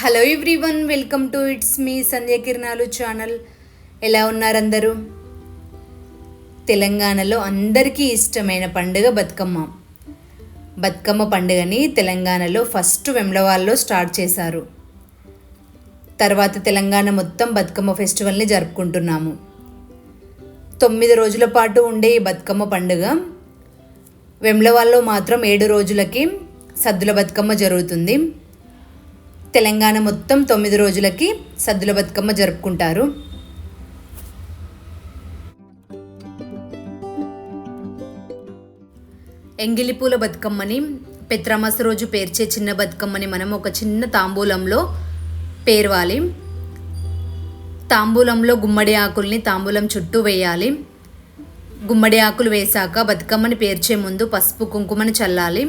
Hello everyone, welcome to it's me Sandhya Kiranalu channel. ఎలా ఉన్నారు అందరూ? తెలంగాణలో అందరికీ ఇష్టమైన పండుగ బతుకమ్మ. బతుకమ్మ పండుగని తెలంగాణలో ఫస్ట్ వెమ్లవాడలో స్టార్ట్ చేశారు. తర్వాత తెలంగాణ మొత్తం బతుకమ్మ ఫెస్టివల్ని జరుపుకుంటున్నాము. 9 రోజుల పాటు ఉండే ఈ బతుకమ్మ పండుగ వెమ్లవాడలో మాత్రం 7 రోజులకి సద్దుల బతుకమ్మ జరుగుతుంది. తెలంగాణ మొత్తం 9 రోజులకి సద్దుల బతుకమ్మ జరుపుకుంటారు. ఎంగిలిపూల బతుకమ్మని పెత్రమాస రోజు పేర్చే చిన్న బతుకమ్మని మనం ఒక చిన్న తాంబూలంలో పేర్వాలి. తాంబూలంలో గుమ్మడి ఆకుల్ని తాంబూలం చుట్టూ వేయాలి. గుమ్మడి ఆకులు వేశాక బతుకమ్మని పేర్చే ముందు పసుపు కుంకుమని చల్లాలి.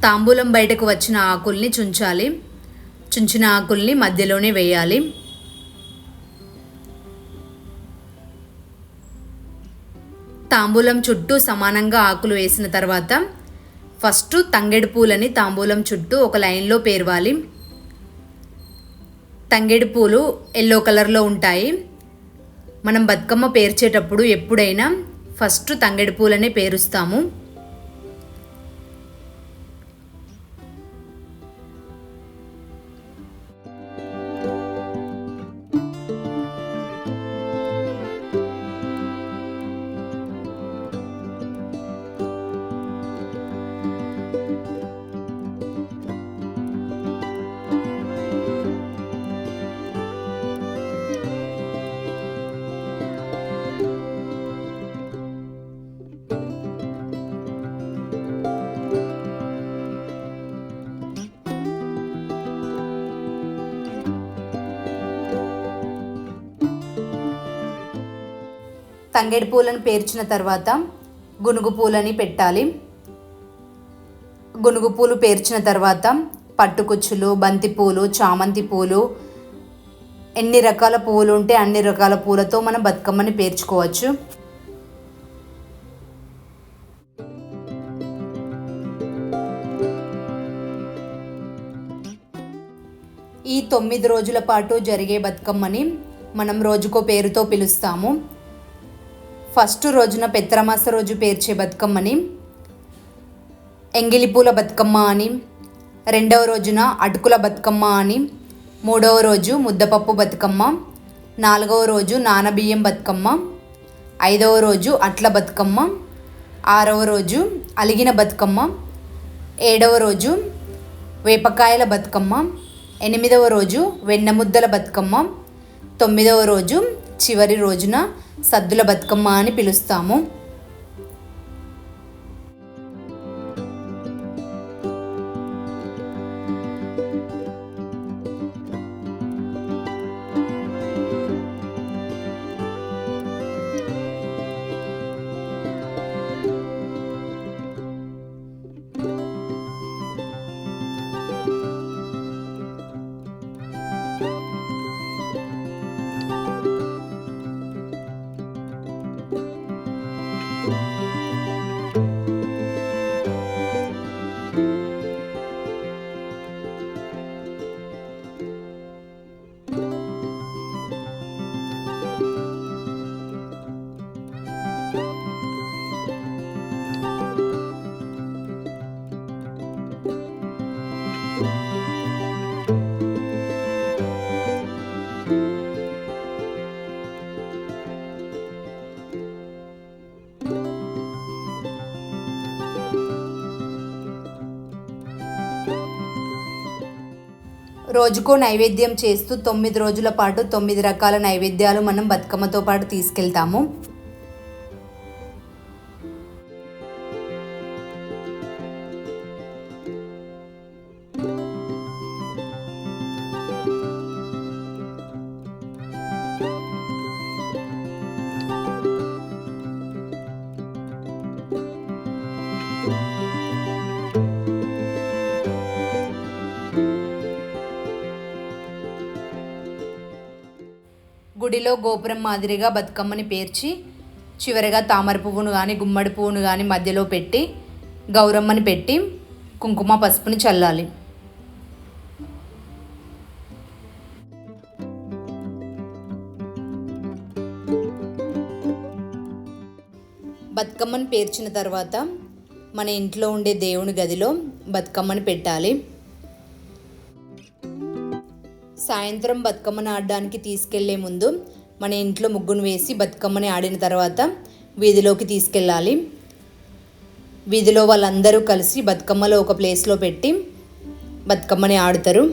తాంబూలం బయటకు వచ్చిన ఆకుల్ని చుంచాలి. చుంచిన ఆకుల్ని మధ్యలోనే వేయాలి. తాంబూలం చుట్టూ సమానంగా ఆకులు వేసిన తర్వాత ఫస్ట్ తంగేడు పూలని తాంబూలం చుట్టూ ఒక లైన్లో పేర్వాలి. తంగేడు పూలు ఎల్లో కలర్లో ఉంటాయి. మనం బతుకమ్మ పేర్చేటప్పుడు ఎప్పుడైనా ఫస్ట్ తంగేడు పూలనే పేరుస్తాము. తంగేడు పూలను పేర్చిన తర్వాత గునుగు పూలని పెట్టాలి. గునుగు పూలు పేర్చిన తర్వాత పట్టుకుచ్చులు, బంతిపూలు, చామంతి పూలు, ఎన్ని రకాల పువ్వులు ఉంటే అన్ని రకాల పూలతో మనం బతుకమ్మని పేర్చుకోవచ్చు. ఈ 9 రోజుల పాటు జరిగే బతుకమ్మని మనం రోజుకో పేరుతో పిలుస్తాము. ఫస్ట్ రోజున పెత్రమాస రోజు పేర్చే బతుకమ్మని ఎంగిలిపూల బతుకమ్మ అని, రెండవ రోజున అటుకుల బతుకమ్మ అని, మూడవ రోజు ముద్దపప్పు బతుకమ్మ, నాలుగవ రోజు నానబియ్యం బతుకమ్మ, ఐదవ రోజు అట్ల బతుకమ్మ, ఆరవ రోజు అలిగిన బతుకమ్మ, ఏడవ రోజు వేపకాయల బతుకమ్మ, ఎనిమిదవ రోజు వెన్నముద్దల బతుకమ్మ, 9వ రోజు చివరి రోజున సద్దుల బతుకమ్మ అని పిలుస్తాము. రోజుకో నైవేద్యం చేస్తూ 9 రోజుల పాటు 9 రకాల నైవేద్యాలు మనం బతుకమ్మతో పాటు తీసుకెళ్తాము. గుడిలో గోపురం మాదిరిగా బతుకమ్మని పేర్చి చివరిగా తామర పువ్వును కానీ గుమ్మడి పువ్వును కానీ మధ్యలో పెట్టి గౌరమ్మని పెట్టి కుంకుమ పసుపుని చల్లాలి. బతుకమ్మని పేర్చిన తర్వాత మన ఇంట్లో ఉండే దేవుని గదిలో బతుకమ్మని పెట్టాలి. సాయంత్రం బతుకమ్మని ఆడడానికి తీసుకెళ్లే ముందు మన ఇంట్లో ముగ్గును వేసి బతుకమ్మని ఆడిన తర్వాత వీధిలోకి తీసుకెళ్ళాలి. వీధిలో వాళ్ళందరూ కలిసి బతుకమ్మలో ఒక ప్లేస్లో పెట్టి బతుకమ్మని ఆడుతారు.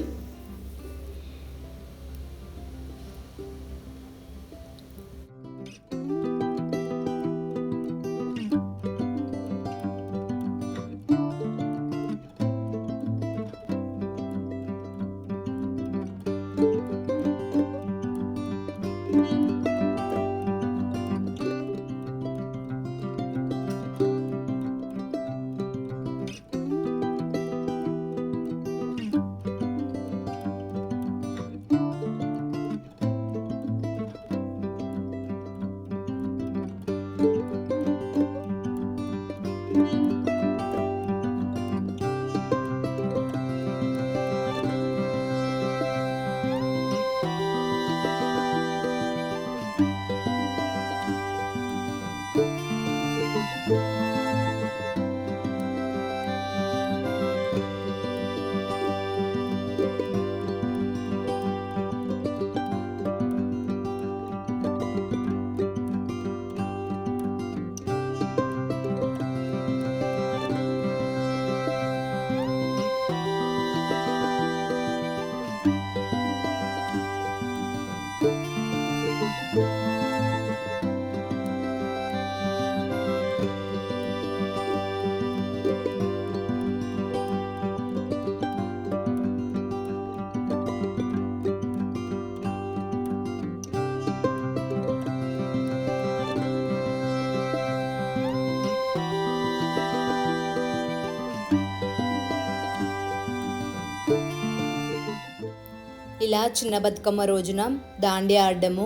ఇలా చిన్న బతుకమ్మ రోజున దాండి ఆడడము,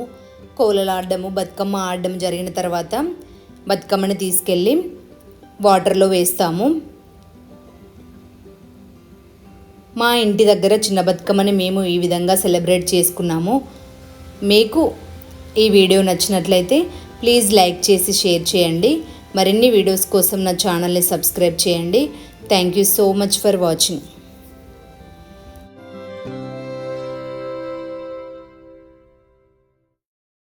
కోలలు ఆడడము, బతుకమ్మ ఆడడం జరిగిన తర్వాత బతుకమ్మని తీసుకెళ్ళి వాటర్లో వేస్తాము. మా ఇంటి దగ్గర చిన్న బతుకమ్మని మేము ఈ విధంగా సెలబ్రేట్ చేసుకున్నాము. మీకు ఈ వీడియో నచ్చినట్లయితే ప్లీజ్ లైక్ చేసి షేర్ చేయండి. మరిన్ని వీడియోస్ కోసం నా ఛానల్ని సబ్స్క్రైబ్ చేయండి. Thank you so much for watching.